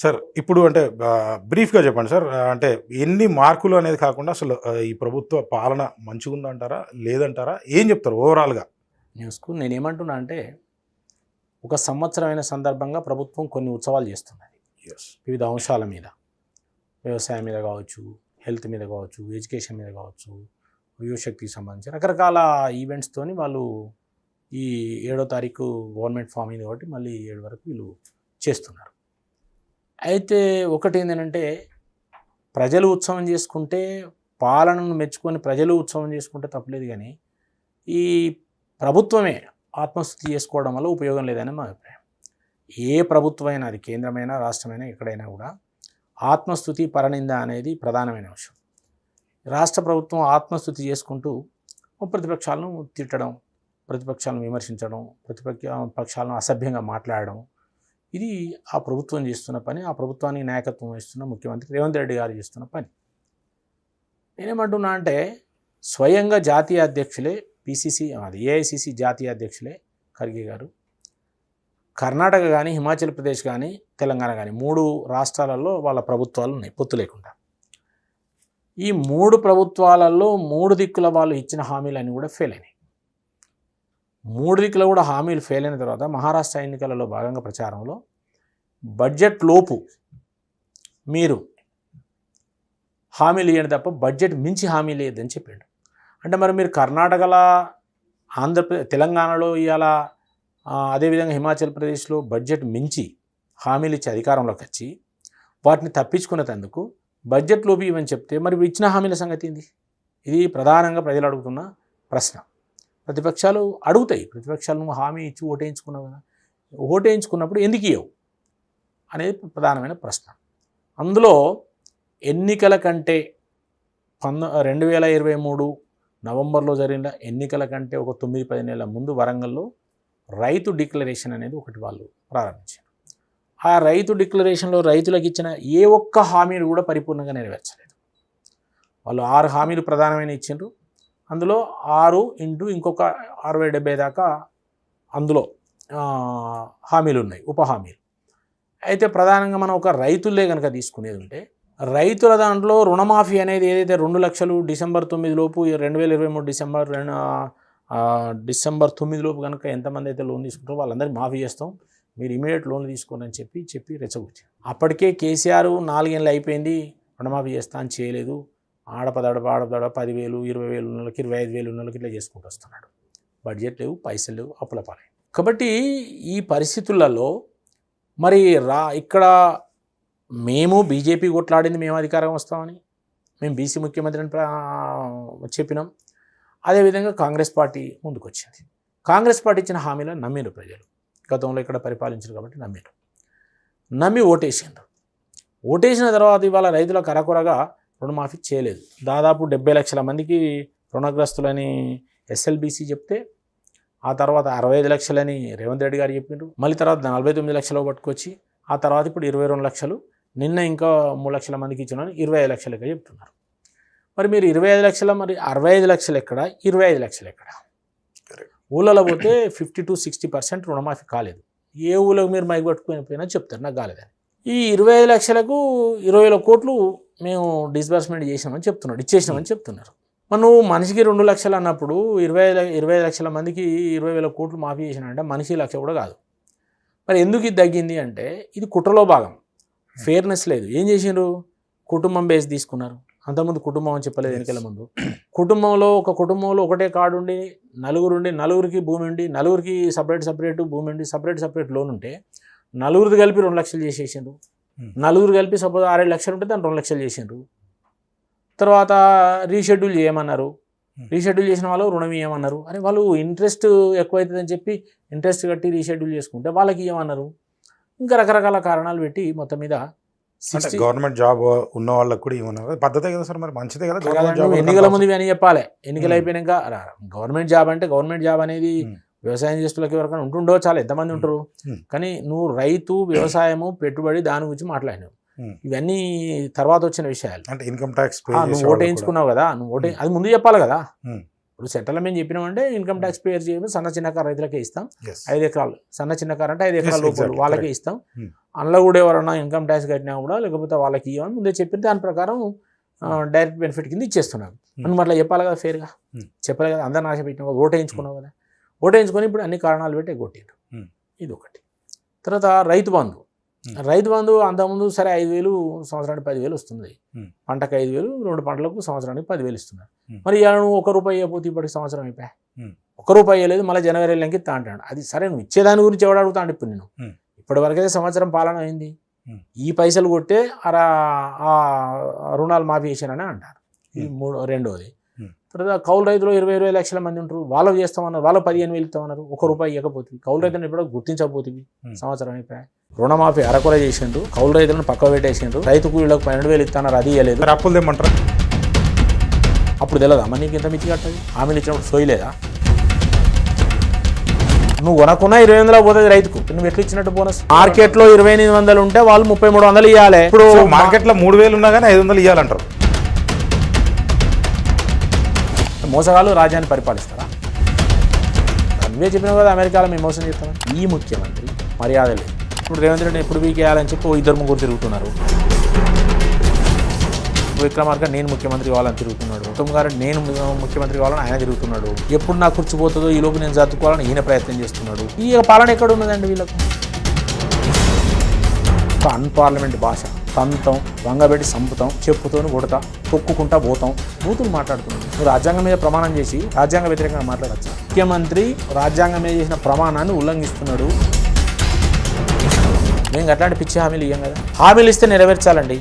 Sir ఇప్పుడు అంటే బ్రీఫ్గా చెప్పండి సార్. అంటే ఎన్ని మార్కులు అనేది కాకుండా అసలు ఈ ప్రభుత్వ పాలన మంచిగా ఉందంటారా లేదంటారా ఏం చెప్తారు ఓవరాల్గా? న్యూస్కు నేనేమంటున్నా అంటే ఒక సంవత్సరమైన సందర్భంగా ప్రభుత్వం కొన్ని ఉత్సవాలు చేస్తున్నది వివిధ అంశాల మీద, వ్యవసాయం మీద కావచ్చు, హెల్త్ మీద కావచ్చు, ఎడ్యుకేషన్ మీద కావచ్చు, యువశక్తికి సంబంధించి రకరకాల ఈవెంట్స్తోని వాళ్ళు ఈ 7వ తారీఖు గవర్నమెంట్ ఫామ్ అయింది కాబట్టి మళ్ళీ 7 వరకు వీళ్ళు చేస్తున్నారు. అయితే ఒకటి ఏంటంటే ప్రజలు ఉత్సవం చేసుకుంటే, పాలనను మెచ్చుకొని ప్రజలు ఉత్సవం చేసుకుంటే తప్పలేదు, కానీ ఈ ప్రభుత్వమే ఆత్మస్థుతి చేసుకోవడం వల్ల ఉపయోగం లేదని మా అభిప్రాయం. ఏ ప్రభుత్వమైనా, అది కేంద్రమైనా రాష్ట్రమైనా ఎక్కడైనా కూడా ఆత్మస్థుతి పరనింద అనేది ప్రధానమైన అంశం. రాష్ట్ర ప్రభుత్వం ఆత్మస్థుతి చేసుకుంటూ ప్రతిపక్షాలను తిట్టడం, ప్రతిపక్షాలను విమర్శించడం, పక్షాలను అసభ్యంగా మాట్లాడడం, ఇది ఆ ప్రభుత్వం చేస్తున్న పని, ఆ ప్రభుత్వానికి నాయకత్వం వహిస్తున్న ముఖ్యమంత్రి రేవంత్ రెడ్డి గారు చేస్తున్న పని. నేనేమంటున్నా అంటే స్వయంగా జాతీయ అధ్యక్షులే, ఏఐసిసి జాతీయ అధ్యక్షులే ఖర్గే గారు కర్ణాటక కానీ, హిమాచల్ ప్రదేశ్ కానీ, తెలంగాణ కానీ 3 రాష్ట్రాలలో వాళ్ళ ప్రభుత్వాలు ఉన్నాయి పొత్తు లేకుండా. ఈ 3 ప్రభుత్వాలలో 3 దిక్కుల వాళ్ళు ఇచ్చిన హామీలన్నీ కూడా ఫెయిల్ అయినాయి. 3 దిక్కుల కూడా హామీలు ఫెయిల్ అయిన తర్వాత మహారాష్ట్ర ఎన్నికలలో భాగంగా ప్రచారంలో బడ్జెట్ లోపు మీరు హామీలు ఇవ్వండి తప్ప బడ్జెట్ మించి హామీ లేదని చెప్పాడు. అంటే మరి మీరు కర్ణాటకలో, తెలంగాణలో ఇవాళ, అదేవిధంగా హిమాచల్ ప్రదేశ్లో బడ్జెట్ మించి హామీలు ఇచ్చి అధికారంలోకి వచ్చి వాటిని తప్పించుకునేందుకు బడ్జెట్ లోపు ఇవని చెప్తే మరి ఇచ్చిన హామీల సంగతి ఏంది? ఇది ప్రధానంగా ప్రజలు అడుగుతున్న ప్రశ్న. ప్రతిపక్షాలు అడుగుతాయి, ప్రతిపక్షాలు నువ్వు హామీ ఇచ్చి ఓటేయించుకున్నావు కదా, ఓటేయించుకున్నప్పుడు ఎందుకు ఇవ్వవు అనేది ప్రధానమైన ప్రశ్న. అందులో ఎన్నికల కంటే 2023 నవంబర్లో జరిగిన ఎన్నికల కంటే ఒక 9-10 నెలల ముందు వరంగల్లో రైతు డిక్లరేషన్ అనేది ఒకటి వాళ్ళు ప్రారంభించారు. ఆ రైతు డిక్లరేషన్లో రైతులకు ఇచ్చిన ఏ ఒక్క హామీలు కూడా పరిపూర్ణంగా నెరవేర్చలేదు. వాళ్ళు 6 హామీలు ప్రధానమైన ఇచ్చిండ్రు. అందులో 6 ఇంటూ ఇంకొక 60-70 దాకా అందులో హామీలు ఉన్నాయి, ఉప హామీలు. అయితే ప్రధానంగా మనం ఒక రైతులే కనుక తీసుకునేది ఉంటే, రైతుల దాంట్లో రుణమాఫీ అనేది ఏదైతే 2 లక్షలు డిసెంబర్ 9 లోపు, 2023 డిసెంబర్ 9 లోపు కనుక ఎంతమంది అయితే లోన్ తీసుకుంటారో వాళ్ళందరికీ మాఫీ చేస్తాం, మీరు ఇమీడియట్ లోన్లు తీసుకోండి అని చెప్పి రెచ్చగొచ్చారు. అప్పటికే కేసీఆర్ 4 ఏళ్ళు అయిపోయింది రుణమాఫీ చేస్తా అని చేయలేదు. ఆడపదడ 10,000, 20,000 నెలకి, 25,000 నెలకి ఇట్లా చేసుకుంటూ వస్తున్నాడు. బడ్జెట్ లేవు, పైసలు లేవు, అప్పుల పాలై. కాబట్టి ఈ పరిస్థితులలో మరి ఇక్కడ మేము బీజేపీ కొట్లాడింది, మేము అధికారం వస్తామని, మేము బీసీ ముఖ్యమంత్రిని చెప్పినాం. అదేవిధంగా కాంగ్రెస్ పార్టీ ముందుకు వచ్చింది. కాంగ్రెస్ పార్టీ ఇచ్చిన హామీలను నమ్మిరు ప్రజలు. గతంలో ఇక్కడ పరిపాలించారు కాబట్టి నమ్మి ఓటేసిండ్రు. ఓటేసిన తర్వాత ఇవాళ రైతులకు అరకొరగా రుణమాఫీ చేయలేదు. దాదాపు 70 లక్షల మందికి రుణగ్రస్తులని ఎస్ఎల్బీసీ చెప్తే, ఆ తర్వాత 65 లక్షలని రేవంత్ రెడ్డి గారు చెప్పిండ్రు. మళ్ళీ తర్వాత 49 లక్షలు పట్టుకొచ్చి, ఆ తర్వాత ఇప్పుడు 22 లక్షలు, నిన్న ఇంకా 3 లక్షల మందికి ఇచ్చిన 25 లక్షలుగా చెప్తున్నారు. మరి మీరు 25 లక్షల, మరి 65 లక్షలు ఎక్కడ, 25 లక్షలు ఎక్కడ? ఊళ్ళలో పోతే 50-60% రుణమాఫీ కాలేదు. ఏ ఊళ్ళో మీరు మైక్ పట్టుకుని చెప్తారు నాకు కాలేదని. ఈ 25 లక్షలకు 20,000 కోట్లు మేము డిస్బర్స్మెంట్ చేసినామని చెప్తున్నాడు, ఇచ్చేసినామని చెప్తున్నారు. మరి నువ్వు మనిషికి 2 లక్షలు అన్నప్పుడు 25 లక్షల మందికి 20,000 కోట్లు మాఫీ చేసినాడంటే మనిషి 1 లక్ష కూడా కాదు. మరి ఎందుకు ఇది తగ్గింది అంటే ఇది కుట్రలో భాగం, ఫెయిర్నెస్ లేదు. ఏం చేసిండ్రు? కుటుంబం బేస్ తీసుకున్నారు. అంతకుముందు కుటుంబం అని చెప్పలేదు ఎన్నికల ముందు. ఒక కుటుంబంలో ఒకటే కార్డు ఉండి, నలుగురికి భూమి ఉండి, నలుగురికి సపరేట్ భూమి ఉండి, సపరేట్ లోన్ ఉంటే నలుగురిది కలిపి 2 లక్షలు చేసేసిండ్రు. నలుగురు కలిపి సపోజ్ 6-7 లక్షలు ఉంటే దాన్ని 2 లక్షలు చేసిండ్రు. తర్వాత రీషెడ్యూల్ చేయమన్నారు. రీషెడ్యూల్ చేసిన వాళ్ళు రుణం ఇవ్వమన్నారు. అని వాళ్ళు ఇంట్రెస్ట్ ఎక్కువైతుందని చెప్పి ఇంట్రెస్ట్ కట్టి రీషెడ్యూల్ చేసుకుంటే వాళ్ళకి ఇవ్వమన్నారు. ఇంకా రకరకాల కారణాలు పెట్టి మొత్తం మీద గవర్నమెంట్ జాబ్ ఉన్న వాళ్ళకి కూడా ఇవ్వమన్నారు. పద్ధతే కదా సార్, మరి మంచిదే కదా. ఎన్నికల ముందు అని చెప్పాలి, ఎన్నికలు అయిపోయినాక గవర్నమెంట్ జాబ్ అనేది వ్యవసాయం చేస్తులకి ఎవరికైనా ఉంటుండో, చాలా ఎంతమంది ఉంటారు. కానీ నువ్వు రైతు, వ్యవసాయము, పెట్టుబడి, దాని గురించి మాట్లాడినావు. ఇవన్నీ తర్వాత వచ్చిన విషయాలు. అంటే ఇన్కమ్ ట్యాక్స్ నువ్వు ఓటేయించుకున్నావు కదా, అది ముందు చెప్పాలి కదా. ఇప్పుడు సెటిల్మెంట్ చెప్పినామంటే ఇన్కమ్ ట్యాక్స్ పేర్ చేయడం సన్న చిన్నకారు రైతులకే ఇస్తాం. Yes. 5 ఎకరాలు సన్న చిన్నకారు అంటే 5 ఎకరాల Yes, లోపల exactly. వాళ్ళకే Correct. ఇస్తాం. Hmm. అందులో కూడా ఎవరైనా ఇన్కమ్ ట్యాక్స్ కట్టినా కూడా లేకపోతే వాళ్ళకి ఇవ్వని ముందే చెప్పి దాని ప్రకారం డైరెక్ట్ బెనిఫిట్ కింద ఇచ్చేస్తున్నాం. మనం అట్లా చెప్పాలి కదా ఫేర్గా. చెప్పాలి కదా, అందరిని ఆశ పెట్టినావు కదా, ఓటేయించుకున్నావు కదా, ఓటేయించుకొని ఇప్పుడు అన్ని కారణాలు పెట్టి కొట్టిండ్రు. ఇది ఒకటి. తర్వాత రైతు బంధు. రైతు బంధు అంతకుముందు సరే 5,000 సంవత్సరానికి 10,000 వస్తుంది. పంటకు 5,000, 2 పంటలకు సంవత్సరానికి 10,000 ఇస్తున్నారు. మరి ఇలా నువ్వు ₹1 ఇవ్వకపోతే ఇప్పటికి సంవత్సరం అయిపోయా, ₹1 ఇవ్వలేదు, మళ్ళీ జనవరి వెళ్ళకి ఇస్తా అంటాడు. అది సరే, నువ్వు ఇచ్చేదాని గురించి ఎవడు అడుగుతాడు ఇప్పుడు నేను. ఇప్పటి వరకైతే సంవత్సరం పాలన అయింది, ఈ పైసలు కొట్టే ఆ రుణాలు మాఫీ చేశానని అంటారు. ఇది రెండోది. తర్వాత కౌలు రైతులు 20 లక్షల మంది ఉంటారు, వాళ్ళకి చేస్తామన్నారు, వాళ్ళకి 15,000 ఇస్తామన్నారు, ₹1 ఇవ్వకపోతుంది. కౌలు రైతులను ఇప్పుడు గుర్తించకపోతుంది, సంవత్సరం అయిపోయా. రుణమాఫీ అరకొర చేసిండ్రు, కౌలు రైతులను పక్క పెట్టేసిండ్రు, రైతు కూలీలకు 12,000 ఇస్తున్నారు, అది ఇవ్వలేదు. మరి అప్పులు తెమ్మంటారా? అప్పుడు తెలియదా మరి నీకు ఇంత మిచ్చి కట్టదు? హామీలు ఇచ్చినప్పుడు సోయలేదా? నువ్వు కొనకున్నా 20,000 పోతుంది రైతుకు, నువ్వు ఎట్లా ఇచ్చినట్టు బోనస్? మార్కెట్లో 2,800 ఉంటే వాళ్ళు 3,300 ఇవ్వాలి. ఇప్పుడు మార్కెట్లో 3,000 ఉన్నా కానీ 500 ఇవ్వాలంటారు. మోసగాళ్ళు రాజ్యాన్ని పరిపాలిస్తారా? నువ్వే చెప్పినావు కదా అమెరికాలో మేము మోసం చేస్తాం. ఈ ముఖ్యమంత్రి మర్యాద లేదు. ఇప్పుడు రేవంత్ రెడ్డి ఎప్పుడు వీకేయాలని చెప్పి 2-3 తిరుగుతున్నారు. విక్రమార్క నేను ముఖ్యమంత్రి కావాలని తిరుగుతున్నాడు, ఉత్తమ్ గారు నేను ముఖ్యమంత్రి కావాలని ఆయన తిరుగుతున్నాడు. ఎప్పుడు నాకు కూర్చుపోతుందో ఈ లోపు నేను చదువుకోవాలని ఈయన ప్రయత్నం చేస్తున్నాడు. ఈ పాలన ఎక్కడ ఉన్నదండి వీళ్ళకు? అన్పార్లమెంట్ భాష, తంతం, వంగబెట్టి సంపుతాం, చెప్పుతోని కొడతా, తొక్కుకుంటా పోతాం, బూతులు మాట్లాడుతున్నాడు. నువ్వు రాజ్యాంగం మీద ప్రమాణం చేసి రాజ్యాంగ వ్యతిరేకంగా మాట్లాడచ్చు. ముఖ్యమంత్రి రాజ్యాంగం మీద చేసిన ప్రమాణాన్ని ఉల్లంఘిస్తున్నాడు. మేము అట్లాంటి పిచ్చి హామీలు ఇవ్వం కదా. హామీలు ఇస్తే నెరవేర్చాలండి.